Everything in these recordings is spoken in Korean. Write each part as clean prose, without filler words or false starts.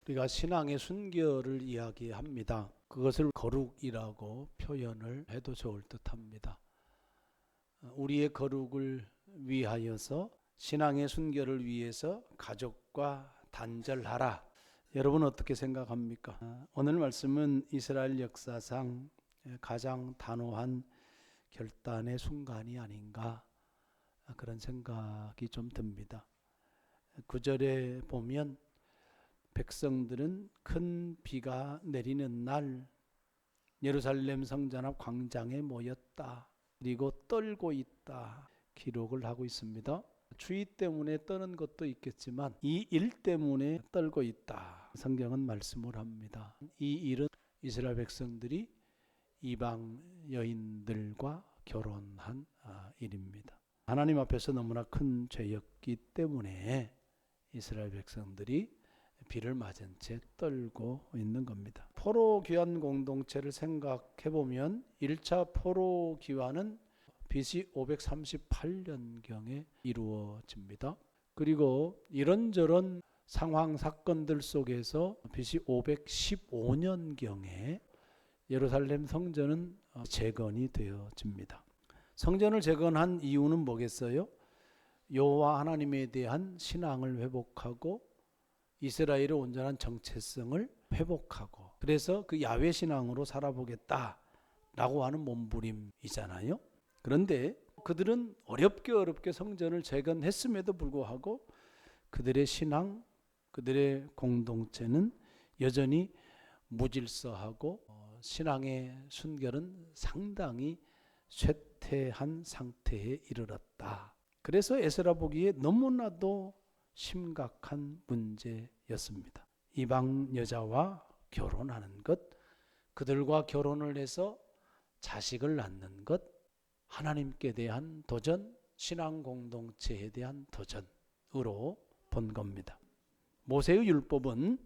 우리가 신앙의 순결을 이야기합니다. 그것을 거룩이라고 표현을 해도 좋을 듯합니다. 우리의 거룩을 위하여서 신앙의 순결을 위해서 가족과 단절하라. 여러분 어떻게 생각합니까? 오늘 말씀은 이스라엘 역사상 가장 단호한 결단의 순간이 아닌가 그런 생각이 좀 듭니다. 9절에 보면 백성들은 큰 비가 내리는 날 예루살렘 성전 앞 광장에 모였다. 그리고 떨고 있다. 기록을 하고 있습니다. 추위 때문에 떠는 것도 있겠지만 이 일 때문에 떨고 있다. 성경은 말씀을 합니다. 이 일은 이스라엘 백성들이 이방 여인들과 결혼한 일입니다. 하나님 앞에서 너무나 큰 죄였기 때문에 이스라엘 백성들이 비를 맞은 채 떨고 있는 겁니다. 포로 귀환 공동체를 생각해 보면 1차 포로 귀환은 BC 538년경에 이루어집니다. 그리고 이런저런 상황 사건들 속에서 BC 515년경에 예루살렘 성전은 재건이 되어집니다. 성전을 재건한 이유는 뭐겠어요? 여호와 하나님에 대한 신앙을 회복하고 이스라엘의 온전한 정체성을 회복하고, 그래서 그 야훼 신앙으로 살아보겠다라고 하는 몸부림이잖아요. 그런데 그들은 어렵게 성전을 재건했음에도 불구하고 그들의 신앙, 그들의 공동체는 여전히 무질서하고 신앙의 순결은 상당히 쇠퇴한 상태에 이르렀다. 그래서 에스라 보기에 너무나도 심각한 문제였습니다. 이방 여자와 결혼하는 것, 그들과 결혼을 해서 자식을 낳는 것, 하나님께 대한 도전, 신앙 공동체에 대한 도전으로 본 겁니다. 모세의 율법은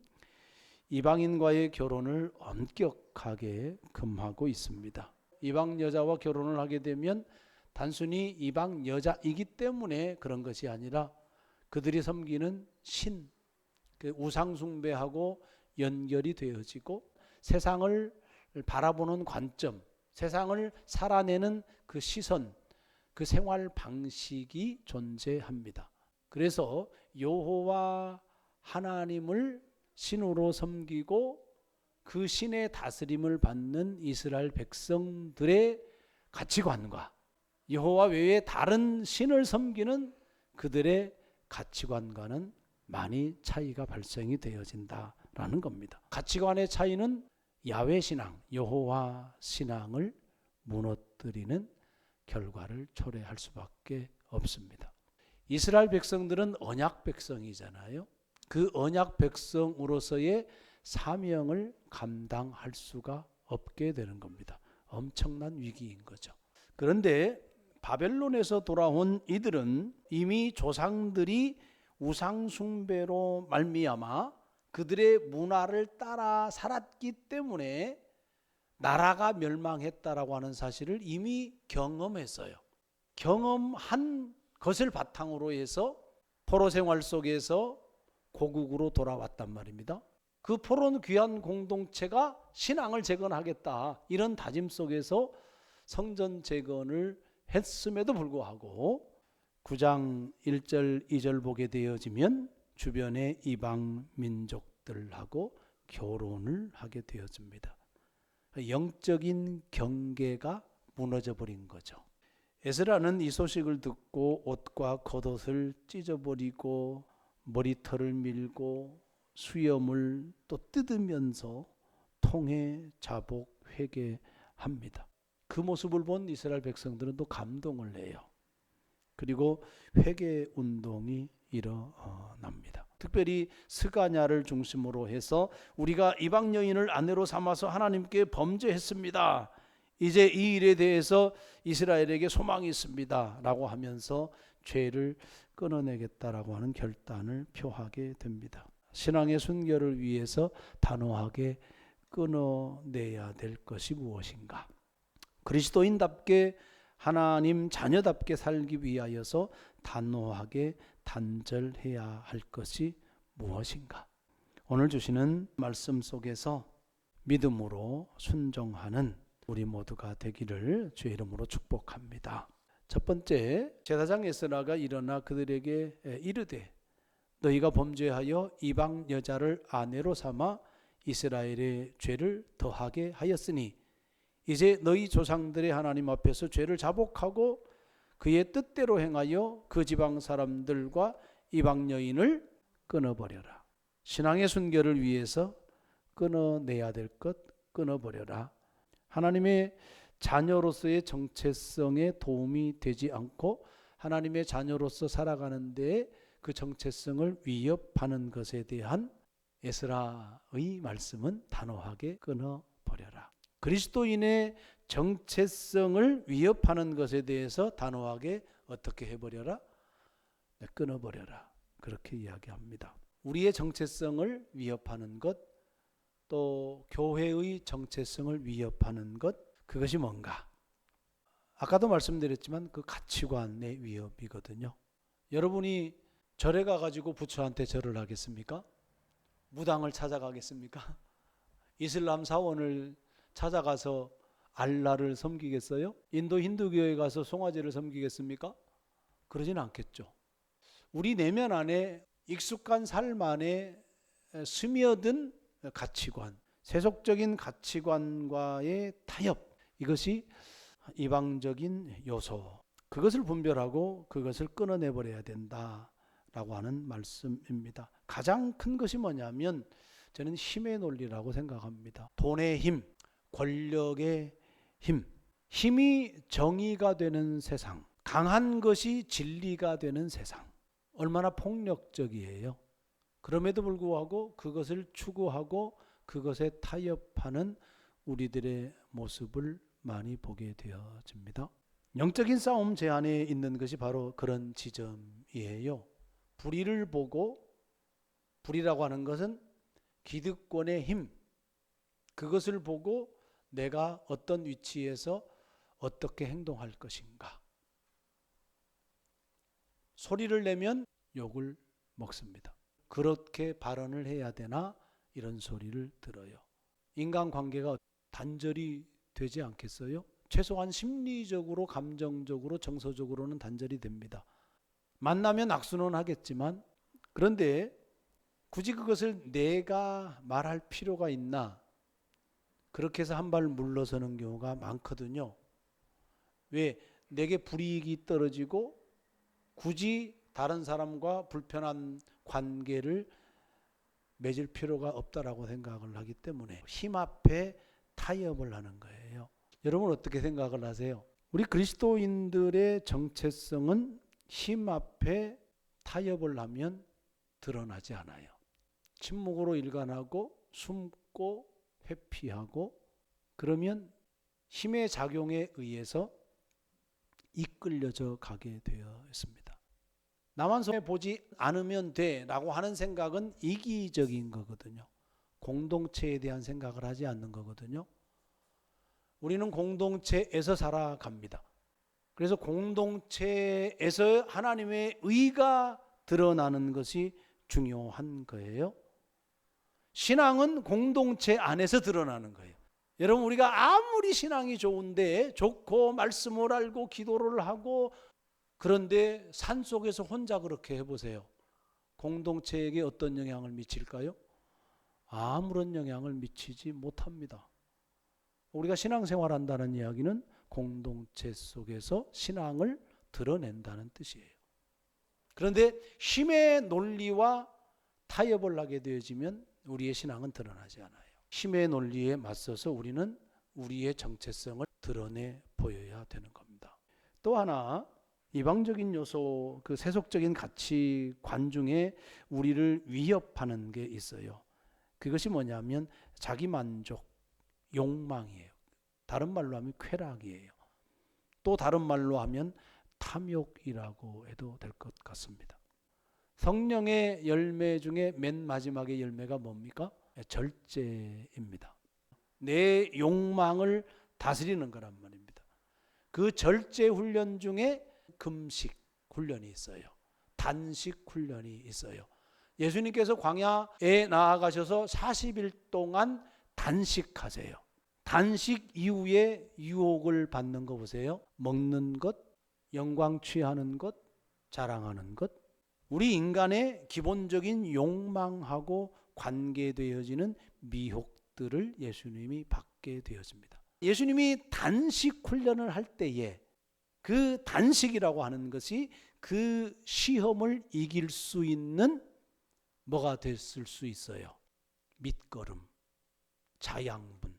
이방인과의 결혼을 엄격하게 금하고 있습니다. 이방 여자와 결혼을 하게 되면 단순히 이방 여자이기 때문에 그런 것이 아니라 그들이 섬기는 신, 그 우상 숭배하고 연결이 되어지고 세상을 바라보는 관점, 세상을 살아내는 그 시선, 그 생활 방식이 존재합니다. 그래서 여호와 하나님을 신으로 섬기고 그 신의 다스림을 받는 이스라엘 백성들의 가치관과 여호와 외에 다른 신을 섬기는 그들의 가치관과는 많이 차이가 발생이 되어진다라는 겁니다. 가치관의 차이는 야훼 신앙, 여호와 신앙을 무너뜨리는 결과를 초래할 수밖에 없습니다. 이스라엘 백성들은 언약 백성이잖아요. 그 언약 백성으로서의 사명을 감당할 수가 없게 되는 겁니다. 엄청난 위기인 거죠. 그런데 바벨론에서 돌아온 이들은 이미 조상들이 우상 숭배로 말미암아 그들의 문화를 따라 살았기 때문에 나라가 멸망했다라고 하는 사실을 이미 경험했어요. 경험한 것을 바탕으로 해서 포로 생활 속에서 고국으로 돌아왔단 말입니다. 그 포로 귀환 공동체가 신앙을 재건하겠다 이런 다짐 속에서 성전 재건을 했음에도 불구하고 9장 1절 2절 보게 되어지면 주변의 이방 민족들하고 결혼을 하게 되어집니다. 영적인 경계가 무너져 버린 거죠. 에스라는 이 소식을 듣고 옷과 겉옷을 찢어버리고 머리털을 밀고 수염을 또 뜯으면서 통회, 자복, 회개합니다. 그 모습을 본 이스라엘 백성들은 또 감동을 해요. 그리고 회개 운동이 일어납니다. 특별히 스가냐를 중심으로 해서 우리가 이방 여인을 아내로 삼아서 하나님께 범죄했습니다. 이제 이 일에 대해서 이스라엘에게 소망이 있습니다 라고 하면서 죄를 끊어내겠다라고 하는 결단을 표하게 됩니다. 신앙의 순결을 위해서 단호하게 끊어내야 될 것이 무엇인가? 그리스도인답게 하나님 자녀답게 살기 위하여서 단호하게 단절해야 할 것이 무엇인가? 오늘 주시는 말씀 속에서 믿음으로 순종하는 우리 모두가 되기를 주의 이름으로 축복합니다. 첫 번째, 제사장 에스라가 일어나 그들에게 이르되 너희가 범죄하여 이방 여자를 아내로 삼아 이스라엘의 죄를 더하게 하였으니 이제 너희 조상들의 하나님 앞에서 죄를 자복하고 그의 뜻대로 행하여 그 지방 사람들과 이방 여인을 끊어버려라. 신앙의 순결을 위해서 끊어내야 될 것 끊어버려라. 하나님의 자녀로서의 정체성에 도움이 되지 않고 하나님의 자녀로서 살아가는 데에 그 정체성을 위협하는 것에 대한 에스라의 말씀은 단호하게 끊어버려라. 그리스도인의 정체성을 위협하는 것에 대해서 단호하게 어떻게 해버려라? 끊어버려라. 그렇게 이야기합니다. 우리의 정체성을 위협하는 것, 또 교회의 정체성을 위협하는 것, 그것이 뭔가? 아까도 말씀드렸지만 그 가치관의 위협이거든요. 여러분이 절에 가가지고 부처한테 절을 하겠습니까? 무당을 찾아가겠습니까? 이슬람 사원을 찾아가서 알라를 섬기겠어요? 인도 힌두교에 가서 송아지를 섬기겠습니까? 그러진 않겠죠. 우리 내면 안에 익숙한 삶 안에 스며든 가치관, 세속적인 가치관과의 타협, 이것이 이방적인 요소, 그것을 분별하고 그것을 끊어내버려야 된다라고 하는 말씀입니다. 가장 큰 것이 뭐냐면 저는 힘의 논리라고 생각합니다. 돈의 힘, 권력의 힘, 힘이 정의가 되는 세상, 강한 것이 진리가 되는 세상, 얼마나 폭력적이에요. 그럼에도 불구하고 그것을 추구하고 그것에 타협하는 우리들의 모습을 많이 보게 되어집니다. 영적인 싸움 제 안에 있는 것이 바로 그런 지점이에요. 불의를 보고, 불의라고 하는 것은 기득권의 힘, 그것을 보고 내가 어떤 위치에서 어떻게 행동할 것인가. 소리를 내면 욕을 먹습니다. 그렇게 발언을 해야 되나? 이런 소리를 들어요. 인간관계가 단절이 되지 않겠어요? 최소한 심리적으로, 감정적으로, 정서적으로는 단절이 됩니다. 만나면 악수는 하겠지만, 그런데 굳이 그것을 내가 말할 필요가 있나? 그렇게 해서 한 발 물러서는 경우가 많거든요. 왜? 내게 불이익이 떨어지고 굳이 다른 사람과 불편한 관계를 맺을 필요가 없다라고 생각을 하기 때문에 힘 앞에 타협을 하는 거예요. 여러분 어떻게 생각을 하세요? 우리 그리스도인들의 정체성은 힘 앞에 타협을 하면 드러나지 않아요. 침묵으로 일관하고 숨고 회피하고, 그러면 힘의 작용에 의해서 이끌려져 가게 되어 있습니다. 나만 손해보지 않으면 돼라고 하는 생각은 이기적인 거거든요. 공동체에 대한 생각을 하지 않는 거거든요. 우리는 공동체에서 살아갑니다. 그래서 공동체에서 하나님의 의가 드러나는 것이 중요한 거예요. 신앙은 공동체 안에서 드러나는 거예요. 여러분, 우리가 아무리 신앙이 좋고 말씀을 알고 기도를 하고, 그런데 산속에서 혼자 그렇게 해보세요. 공동체에게 어떤 영향을 미칠까요? 아무런 영향을 미치지 못합니다. 우리가 신앙생활한다는 이야기는 공동체 속에서 신앙을 드러낸다는 뜻이에요. 그런데 힘의 논리와 타협을 하게 되어지면 우리의 신앙은 드러나지 않아요. 힘의 논리에 맞서서 우리는 우리의 정체성을 드러내 보여야 되는 겁니다. 또 하나, 이방적인 요소, 그 세속적인 가치관 중에 우리를 위협하는 게 있어요. 그것이 뭐냐면 자기만족, 욕망이에요. 다른 말로 하면 쾌락이에요. 또 다른 말로 하면 탐욕이라고 해도 될 것 같습니다. 성령의 열매 중에 맨 마지막의 열매가 뭡니까? 절제입니다. 내 욕망을 다스리는 거란 말입니다. 그 절제 훈련 중에 금식 훈련이 있어요. 단식 훈련이 있어요. 예수님께서 광야에 나아가셔서 40일 동안 단식하세요. 단식 이후에 유혹을 받는 거 보세요. 먹는 것, 영광 취하는 것, 자랑하는 것. 우리 인간의 기본적인 욕망하고 관계되어지는 미혹들을 예수님이 받게 되었습니다. 예수님이 단식 훈련을 할 때에 그 단식이라고 하는 것이 그 시험을 이길 수 있는 뭐가 됐을 수 있어요? 밑거름, 자양분.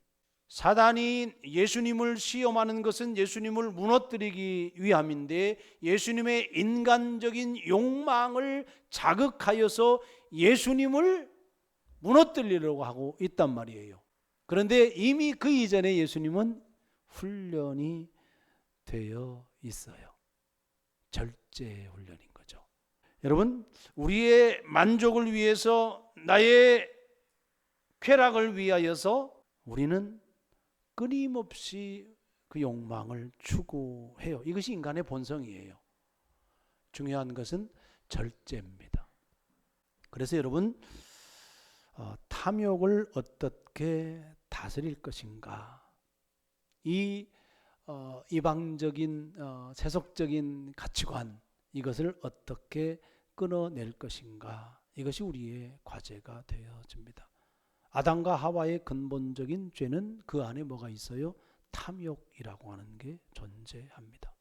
사단이 예수님을 시험하는 것은 예수님을 무너뜨리기 위함인데 예수님의 인간적인 욕망을 자극하여서 예수님을 무너뜨리려고 하고 있단 말이에요. 그런데 이미 그 이전에 예수님은 훈련이 되어 있어요. 절제 훈련인 거죠. 여러분, 우리의 만족을 위해서, 나의 쾌락을 위하여서 우리는 끊임없이 그 욕망을 추구해요. 이것이 인간의 본성이에요. 중요한 것은 절제입니다. 그래서 여러분, 탐욕을 어떻게 다스릴 것인가, 이 이방적인 세속적인 가치관, 이것을 어떻게 끊어낼 것인가, 이것이 우리의 과제가 되어집니다. 아담과 하와의 근본적인 죄는 그 안에 뭐가 있어요? 탐욕이라고 하는 게 존재합니다.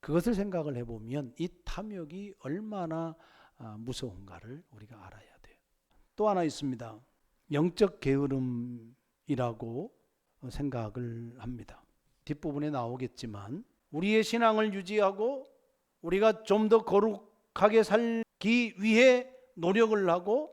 그것을 생각을 해보면 이 탐욕이 얼마나 무서운가를 우리가 알아야 돼요. 또 하나 있습니다. 영적 게으름이라고 생각을 합니다. 뒷부분에 나오겠지만 우리의 신앙을 유지하고 우리가 좀 더 거룩하게 살기 위해 노력을 하고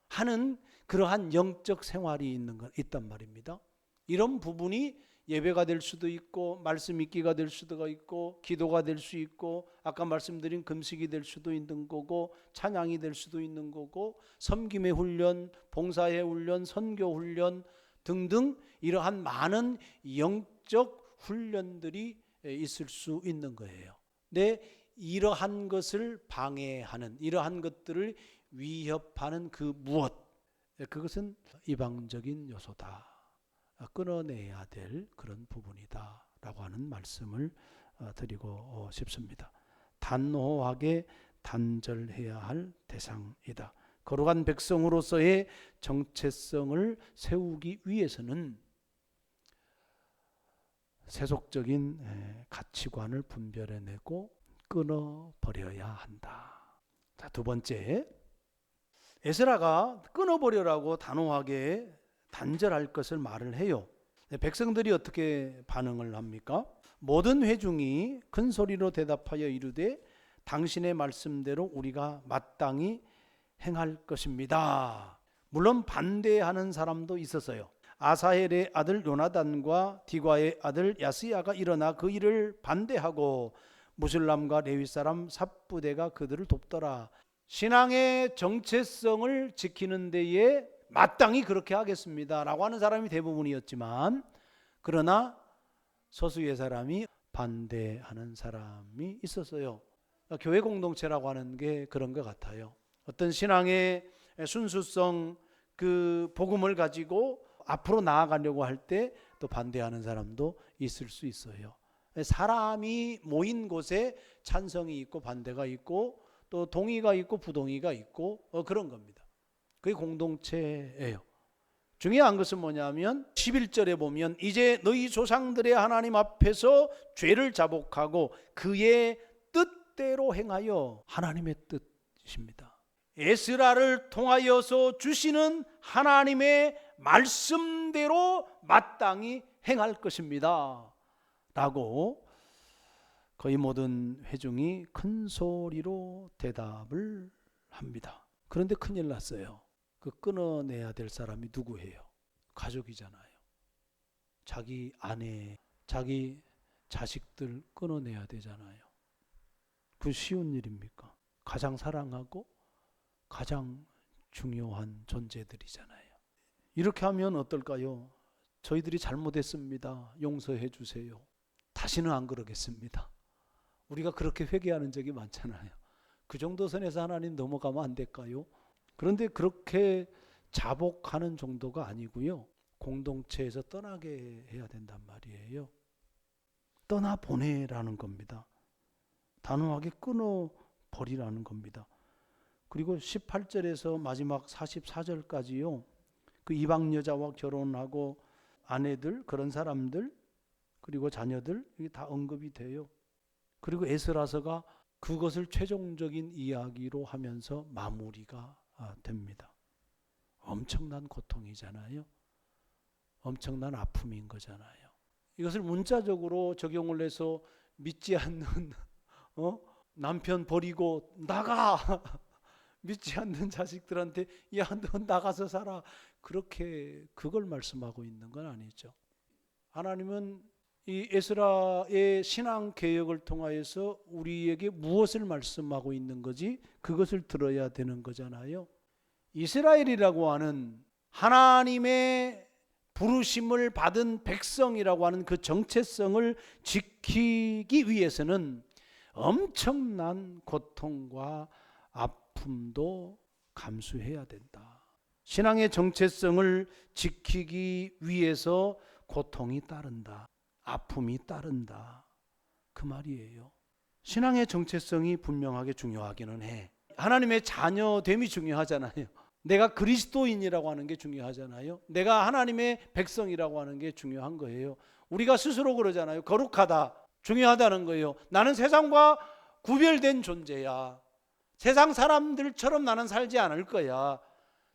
하는 그러한 영적 생활이 있단 말입니다. 이런 부분이 예배가 될 수도 있고 말씀 읽기가 될 수도 있고 기도가 될 수 있고 아까 말씀드린 금식이 될 수도 있는 거고 찬양이 될 수도 있는 거고 섬김의 훈련, 봉사의 훈련, 선교 훈련 등등 이러한 많은 영적 훈련들이 있을 수 있는 거예요. 근데 이러한 것을 방해하는, 이러한 것들을 위협하는 그 무엇, 그것은 이방적인 요소다. 끊어내야 될 그런 부분이다 라고 하는 말씀을 드리고 싶습니다. 단호하게 단절해야 할 대상이다. 거룩한 백성으로서의 정체성을 세우기 위해서는 세속적인 가치관을 분별해내고 끊어버려야 한다. 자, 두 번째, 에스라가 끊어버려라고 단호하게 단절할 것을 말을 해요. 백성들이 어떻게 반응을 합니까? 모든 회중이 큰 소리로 대답하여 이르되 당신의 말씀대로 우리가 마땅히 행할 것입니다. 물론 반대하는 사람도 있었어요. 아사헬의 아들 요나단과 디과의 아들 야스야가 일어나 그 일을 반대하고 무슬람과 레위 사람 삽부대가 그들을 돕더라. 신앙의 정체성을 지키는 데에 마땅히 그렇게 하겠습니다 라고 하는 사람이 대부분이었지만 그러나 소수의 사람이 반대하는 사람이 있었어요. 교회 공동체라고 하는 게 그런 것 같아요. 어떤 신앙의 순수성, 그 복음을 가지고 앞으로 나아가려고 할 때 또 반대하는 사람도 있을 수 있어요. 사람이 모인 곳에 찬성이 있고 반대가 있고 또 동의가 있고 부동의가 있고 그런 겁니다. 그게 공동체예요. 중요한 것은 뭐냐면 11절에 보면 이제 너희 조상들의 하나님 앞에서 죄를 자복하고 그의 뜻대로 행하여, 하나님의 뜻이십니다. 에스라를 통하여서 주시는 하나님의 말씀대로 마땅히 행할 것입니다 라고 거의 모든 회중이 큰 소리로 대답을 합니다. 그런데 큰일 났어요. 그 끊어내야 될 사람이 누구예요? 가족이잖아요. 자기 아내, 자기 자식들 끊어내야 되잖아요. 그 쉬운 일입니까? 가장 사랑하고 가장 중요한 존재들이잖아요. 이렇게 하면 어떨까요? 저희들이 잘못했습니다. 용서해 주세요. 다시는 안 그러겠습니다. 우리가 그렇게 회개하는 적이 많잖아요. 그 정도 선에서 하나님 넘어가면 안 될까요? 그런데 그렇게 자복하는 정도가 아니고요. 공동체에서 떠나게 해야 된단 말이에요. 떠나보내라는 겁니다. 단호하게 끊어버리라는 겁니다. 그리고 18절에서 마지막 44절까지요. 그 이방 여자와 결혼하고 아내들, 그런 사람들, 그리고 자녀들, 이게 다 언급이 돼요. 그리고 에스라서가 그것을 최종적인 이야기로 하면서 마무리가 됩니다. 엄청난 고통이잖아요. 엄청난 아픔인 거잖아요. 이것을 문자적으로 적용을 해서 믿지 않는 남편 버리고 나가 믿지 않는 자식들한테 야, 너 나가서 살아, 그렇게 그걸 말씀하고 있는 건 아니죠. 하나님은 이 에스라의 신앙 개혁을 통하여서 우리에게 무엇을 말씀하고 있는 거지? 그것을 들어야 되는 거잖아요. 이스라엘이라고 하는 하나님의 부르심을 받은 백성이라고 하는 그 정체성을 지키기 위해서는 엄청난 고통과 아픔도 감수해야 된다. 신앙의 정체성을 지키기 위해서 고통이 따른다. 아픔이 따른다. 그 말이에요. 신앙의 정체성이 분명하게 중요하기는 해. 하나님의 자녀됨이 중요하잖아요. 내가 그리스도인이라고 하는 게 중요하잖아요. 내가 하나님의 백성이라고 하는 게 중요한 거예요. 우리가 스스로 그러잖아요. 거룩하다, 중요하다는 거예요. 나는 세상과 구별된 존재야. 세상 사람들처럼 나는 살지 않을 거야.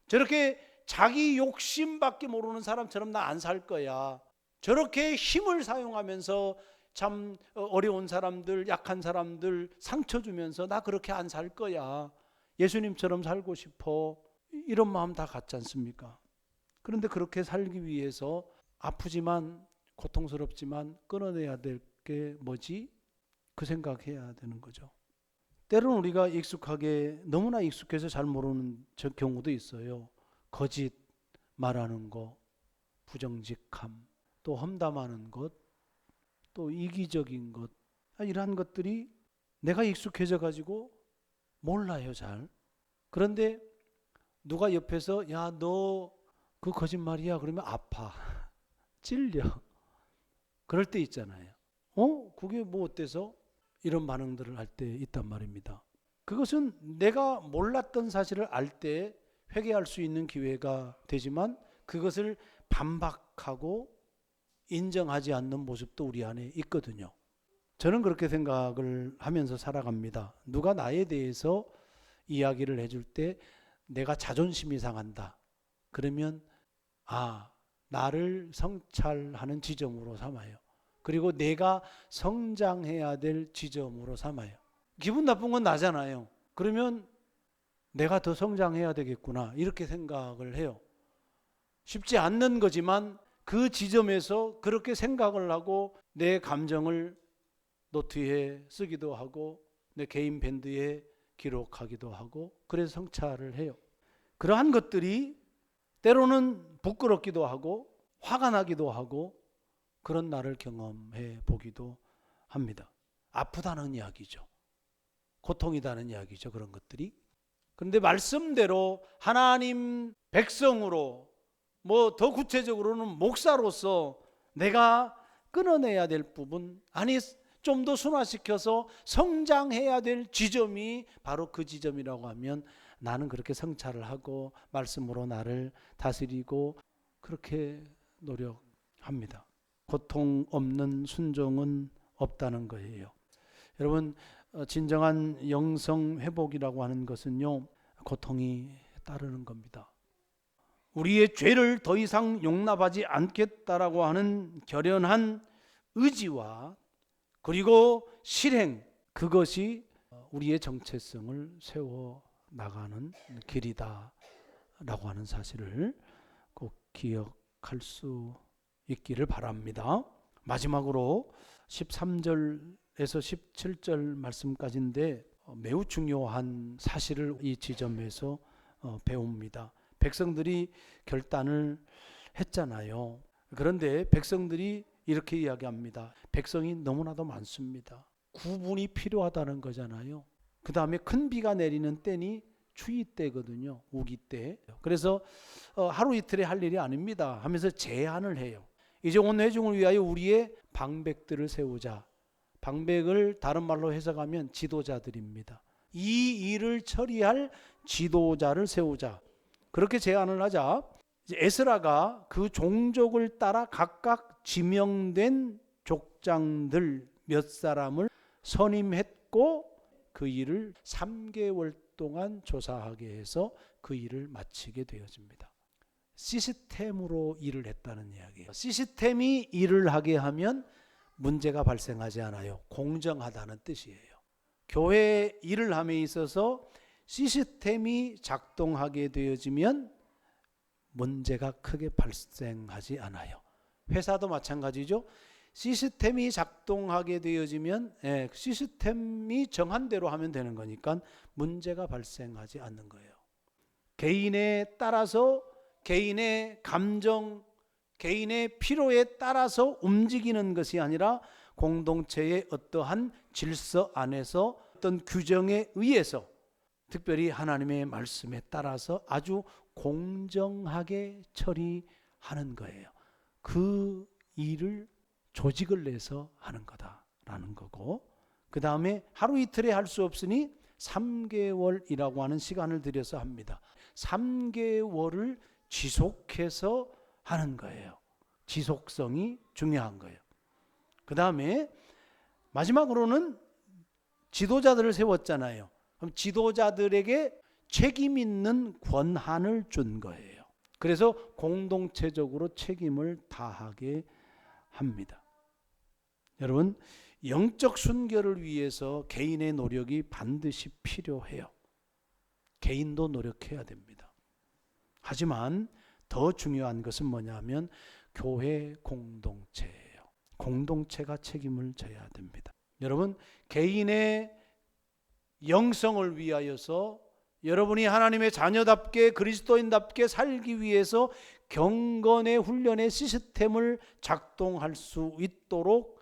저렇게 자기 욕심밖에 모르는 사람처럼 나 안 살 거야. 저렇게 힘을 사용하면서 참 어려운 사람들, 약한 사람들 상처 주면서 나 그렇게 안 살 거야. 예수님처럼 살고 싶어. 이런 마음 다 같지 않습니까? 그런데 그렇게 살기 위해서 아프지만 고통스럽지만 끊어내야 될 게 뭐지? 그 생각해야 되는 거죠. 때로는 우리가 너무나 익숙해서 잘 모르는 경우도 있어요. 거짓 말하는 거, 부정직함, 또 험담하는 것, 또 이기적인 것, 이러한 것들이 내가 익숙해져 가지고 몰라요, 잘. 그런데 누가 옆에서 야, 너 그 거짓말이야 그러면 아파, 찔려. 그럴 때 있잖아요. 그게 뭐 어때서? 이런 반응들을 할 때 있단 말입니다. 그것은 내가 몰랐던 사실을 알 때 회개할 수 있는 기회가 되지만 그것을 반박하고 인정하지 않는 모습도 우리 안에 있거든요. 저는 그렇게 생각을 하면서 살아갑니다. 누가 나에 대해서 이야기를 해줄 때 내가 자존심이 상한다. 그러면 나를 성찰하는 지점으로 삼아요. 그리고 내가 성장해야 될 지점으로 삼아요. 기분 나쁜 건 나잖아요. 그러면 내가 더 성장해야 되겠구나, 이렇게 생각을 해요. 쉽지 않는 거지만 그 지점에서 그렇게 생각을 하고 내 감정을 노트에 쓰기도 하고 내 개인 밴드에 기록하기도 하고 그래서 성찰을 해요. 그러한 것들이 때로는 부끄럽기도 하고 화가 나기도 하고 그런 날을 경험해 보기도 합니다. 아프다는 이야기죠. 고통이다는 이야기죠. 그런 것들이. 그런데 말씀대로 하나님 백성으로, 뭐 더 구체적으로는 목사로서 내가 끊어내야 될 부분, 좀 더 순화시켜서 성장해야 될 지점이 바로 그 지점이라고 하면 나는 그렇게 성찰을 하고 말씀으로 나를 다스리고 그렇게 노력합니다. 고통 없는 순종은 없다는 거예요. 여러분, 진정한 영성 회복이라고 하는 것은요, 고통이 따르는 겁니다. 우리의 죄를 더 이상 용납하지 않겠다라고 하는 결연한 의지와 그리고 실행, 그것이 우리의 정체성을 세워 나가는 길이다 라고 하는 사실을 꼭 기억할 수 있기를 바랍니다. 마지막으로 13절에서 17절 말씀까지인데 매우 중요한 사실을 이 지점에서 배웁니다. 백성들이 결단을 했잖아요. 그런데 백성들이 이렇게 이야기합니다. 백성이 너무나도 많습니다. 구분이 필요하다는 거잖아요. 그 다음에 큰 비가 내리는 때니 추위 때거든요. 우기 때. 그래서 하루 이틀에 할 일이 아닙니다 하면서 제안을 해요. 이제 온 회중을 위하여 우리의 방백들을 세우자. 방백을 다른 말로 해석하면 지도자들입니다. 이 일을 처리할 지도자를 세우자. 그렇게 제안을 하자 이제 에스라가 그 종족을 따라 각각 지명된 족장들 몇 사람을 선임했고 그 일을 3개월 동안 조사하게 해서 그 일을 마치게 되어집니다. 시스템으로 일을 했다는 이야기예요. 시스템이 일을 하게 하면 문제가 발생하지 않아요. 공정하다는 뜻이에요. 교회 일을 함에 있어서 시스템이 작동하게 되어지면 문제가 크게 발생하지 않아요. 회사도 마찬가지죠. 시스템이 작동하게 되어지면 시스템이 정한 대로 하면 되는 거니까 문제가 발생하지 않는 거예요. 개인에 따라서 개인의 감정, 개인의 필요에 따라서 움직이는 것이 아니라 공동체의 어떠한 질서 안에서 어떤 규정에 의해서 특별히 하나님의 말씀에 따라서 아주 공정하게 처리하는 거예요. 그 일을 조직을 내서 하는 거다라는 거고, 그 다음에 하루 이틀에 할 수 없으니 3개월이라고 하는 시간을 들여서 합니다. 3개월을 지속해서 하는 거예요. 지속성이 중요한 거예요. 그 다음에 마지막으로는 지도자들을 세웠잖아요. 그럼 지도자들에게 책임 있는 권한을 준 거예요. 그래서 공동체적으로 책임을 다하게 합니다. 여러분, 영적 순결을 위해서 개인의 노력이 반드시 필요해요. 개인도 노력해야 됩니다. 하지만 더 중요한 것은 뭐냐면 교회 공동체예요. 공동체가 책임을 져야 됩니다. 여러분, 개인의 영성을 위하여서 여러분이 하나님의 자녀답게 그리스도인답게 살기 위해서 경건의 훈련의 시스템을 작동할 수 있도록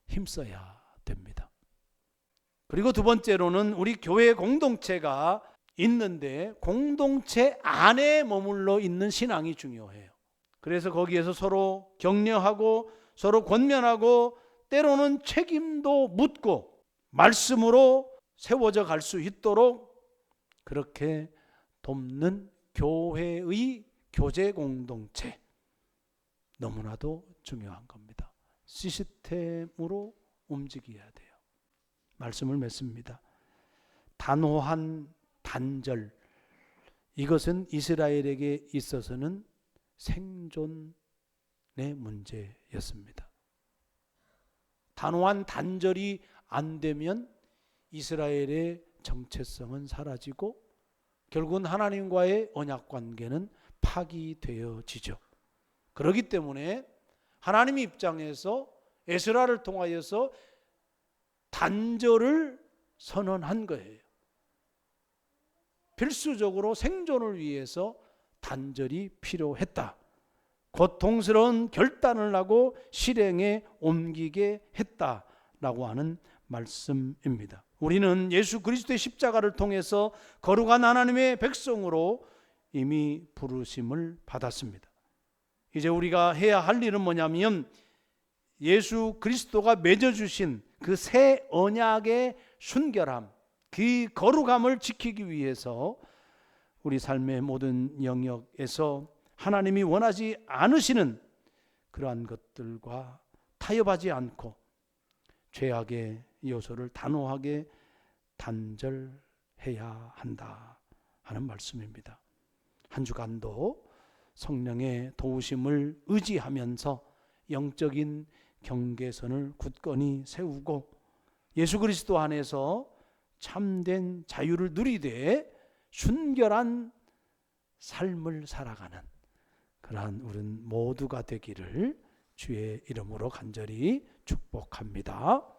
힘써야 됩니다. 그리고 두 번째로는 우리 교회 공동체가 있는데 공동체 안에 머물러 있는 신앙이 중요해요. 그래서 거기에서 서로 격려하고 서로 권면하고 때로는 책임도 묻고 말씀으로 세워져 갈 수 있도록 그렇게 돕는 교회의 교제 공동체, 너무나도 중요한 겁니다. 시스템으로 움직여야 돼요. 말씀을 맺습니다. 단호한 단절, 이것은 이스라엘에게 있어서는 생존의 문제였습니다. 단호한 단절이 안 되면 이스라엘의 정체성은 사라지고 결국은 하나님과의 언약 관계는 파기되어지죠. 그렇기 때문에 하나님의 입장에서 에스라를 통하여서 단절을 선언한 거예요. 필수적으로 생존을 위해서 단절이 필요했다. 고통스러운 결단을 하고 실행에 옮기게 했다라고 하는 말씀입니다. 우리는 예수 그리스도의 십자가를 통해서 거룩한 하나님의 백성으로 이미 부르심을 받았습니다. 이제 우리가 해야 할 일은 뭐냐면 예수 그리스도가 맺어주신 그 새 언약의 순결함, 그 거룩함을 지키기 위해서 우리 삶의 모든 영역에서 하나님이 원하지 않으시는 그러한 것들과 타협하지 않고 죄악의 요소를 단호하게 단절해야 한다 하는 말씀입니다. 한 주간도 성령의 도우심을 의지하면서 영적인 경계선을 굳건히 세우고 예수 그리스도 안에서 참된 자유를 누리되 순결한 삶을 살아가는 그러한 우리는 모두가 되기를 주의 이름으로 간절히 축복합니다.